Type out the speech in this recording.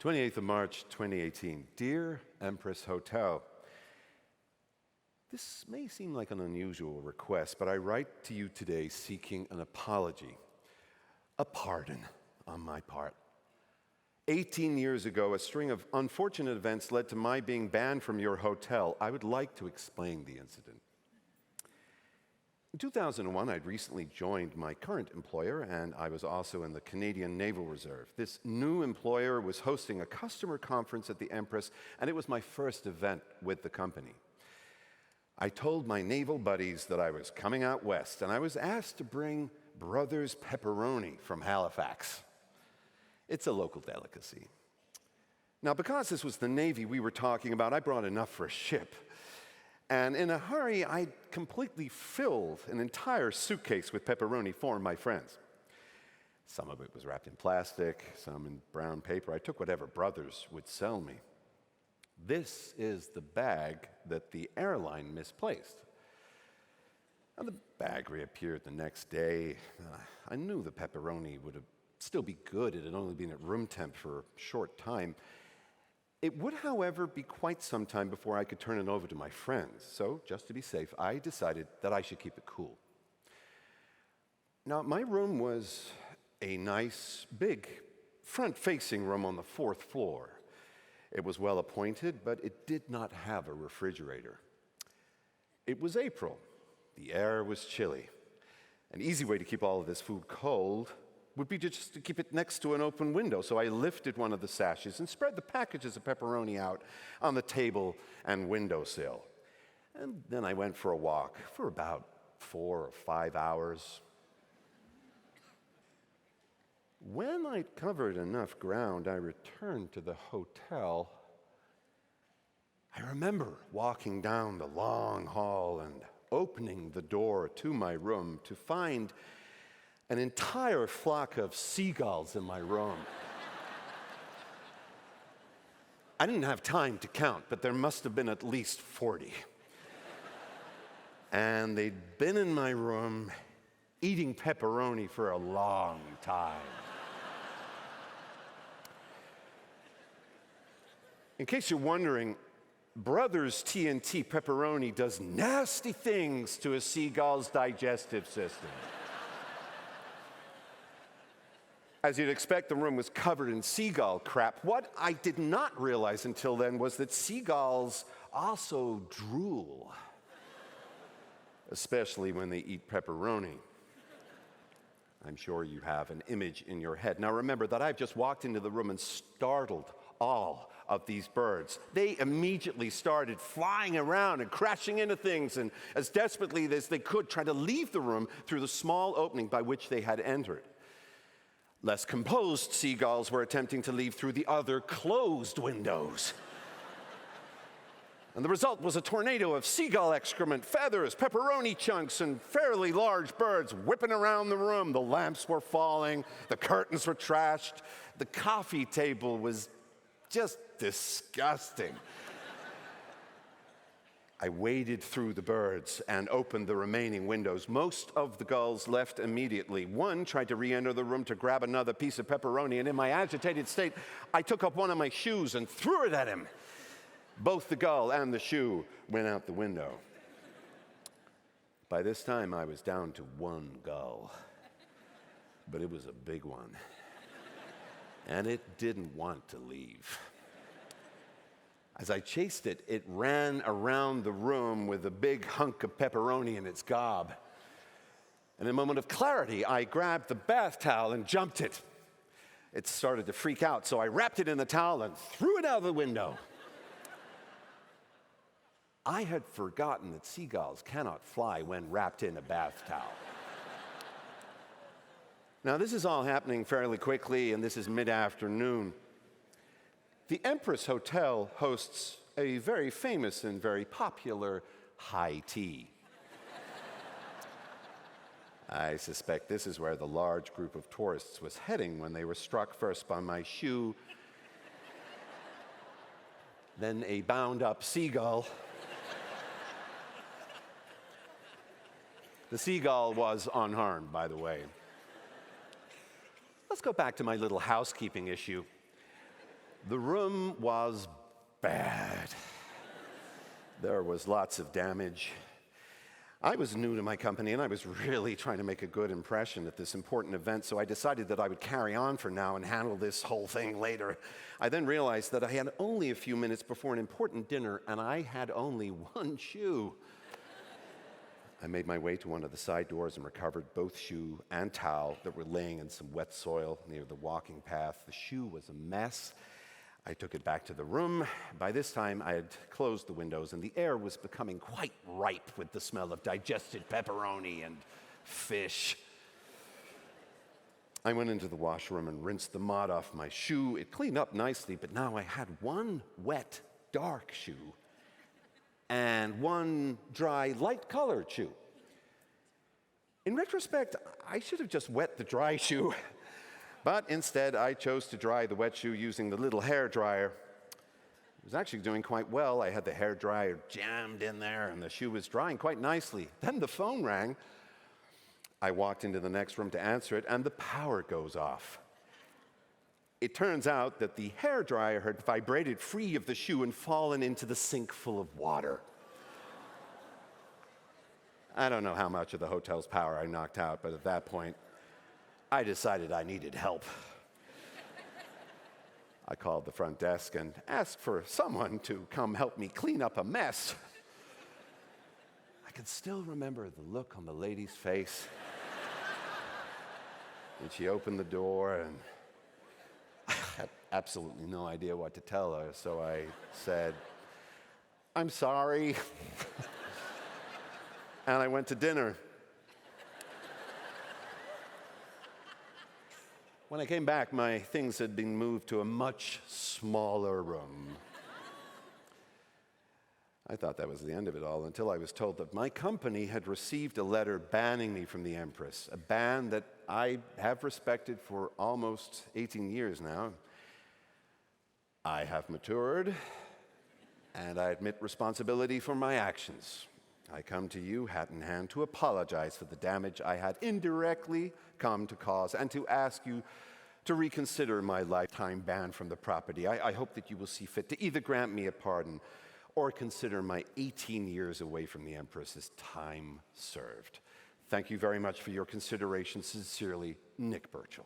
28th of March, 2018. Dear Empress Hotel, this may seem like an unusual request, but I write to you today seeking an apology, a pardon on my part. 18 years ago, a string of unfortunate events led to my being banned from your hotel. I would like to explain the incident. In 2001, I'd recently joined my current employer, and I was also in the Canadian Naval Reserve. This new employer was hosting a customer conference at the Empress, and it was my first event with the company. I told my naval buddies that I was coming out west, and I was asked to bring Brothers Pepperoni from Halifax. It's a local delicacy. Now, because this was the Navy we were talking about, I brought enough for a ship. And in a hurry, I completely filled an entire suitcase with pepperoni for my friends. Some of it was wrapped in plastic, some in brown paper. I took whatever Brothers would sell me. This is the bag that the airline misplaced. Now, the bag reappeared the next day. I knew the pepperoni would still be good. It had only been at room temp for a short time. It would, however, be quite some time before I could turn it over to my friends. So, just to be safe, I decided that I should keep it cool. Now, my room was a nice, big, front-facing room on the 4th floor. It was well appointed, but it did not have a refrigerator. It was April. The air was chilly. An easy way to keep all of this food cold would be just to keep it next to an open window. So I lifted one of the sashes and spread the packages of pepperoni out on the table and windowsill. And then I went for a walk for about 4 or 5 hours. When I'd covered enough ground, I returned to the hotel. I remember walking down the long hall and opening the door to my room to find an entire flock of seagulls in my room. I didn't have time to count, but there must have been at least 40. And they'd been in my room eating pepperoni for a long time. In case you're wondering, Brothers TNT pepperoni does nasty things to a seagull's digestive system. As you'd expect, the room was covered in seagull crap. What I did not realize until then was that seagulls also drool, especially when they eat pepperoni. I'm sure you have an image in your head. Now remember that I've just walked into the room and startled all of these birds. They immediately started flying around and crashing into things, and as desperately as they could, try to leave the room through the small opening by which they had entered. Less composed seagulls were attempting to leave through the other closed windows. And the result was a tornado of seagull excrement, feathers, pepperoni chunks, and fairly large birds whipping around the room. The lamps were falling, the curtains were trashed, the coffee table was just disgusting. I waded through the birds and opened the remaining windows. Most of the gulls left immediately. One tried to re-enter the room to grab another piece of pepperoni, and in my agitated state, I took up one of my shoes and threw it at him. Both the gull and the shoe went out the window. By this time, I was down to one gull, but it was a big one, and it didn't want to leave. As I chased it, it ran around the room with a big hunk of pepperoni in its gob. In a moment of clarity, I grabbed the bath towel and jumped it. It started to freak out, so I wrapped it in the towel and threw it out the window. I had forgotten that seagulls cannot fly when wrapped in a bath towel. Now, this is all happening fairly quickly, and this is mid-afternoon. The Empress Hotel hosts a very famous and very popular high tea. I suspect this is where the large group of tourists was heading when they were struck first by my shoe, then a bound-up seagull. The seagull was unharmed, by the way. Let's go back to my little housekeeping issue. The room was bad. There was lots of damage. I was new to my company, and I was really trying to make a good impression at this important event, so I decided that I would carry on for now and handle this whole thing later. I then realized that I had only a few minutes before an important dinner, and I had only one shoe. I made my way to one of the side doors and recovered both shoe and towel that were laying in some wet soil near the walking path. The shoe was a mess. I took it back to the room. By this time, I had closed the windows, and the air was becoming quite ripe with the smell of digested pepperoni and fish. I went into the washroom and rinsed the mud off my shoe. It cleaned up nicely, but now I had one wet, dark shoe and one dry, light-colored shoe. In retrospect, I should have just wet the dry shoe. But instead, I chose to dry the wet shoe using the little hair dryer. It was actually doing quite well. I had the hair dryer jammed in there, and the shoe was drying quite nicely. Then the phone rang. I walked into the next room to answer it, and the power goes off. It turns out that the hair dryer had vibrated free of the shoe and fallen into the sink full of water. I don't know how much of the hotel's power I knocked out, but at that point, I decided I needed help. I called the front desk and asked for someone to come help me clean up a mess. I can still remember the look on the lady's face when she opened the door, and I had absolutely no idea what to tell her, so I said, "I'm sorry." And I went to dinner. When I came back, my things had been moved to a much smaller room. I thought that was the end of it all until I was told that my company had received a letter banning me from the Empress, a ban that I have respected for almost 18 years now. I have matured, and I admit responsibility for my actions. I come to you, hat in hand, to apologize for the damage I had indirectly come to cause and to ask you to reconsider my lifetime ban from the property. I hope that you will see fit to either grant me a pardon or consider my 18 years away from the Empress as time served. Thank you very much for your consideration. Sincerely, Nick Burchill.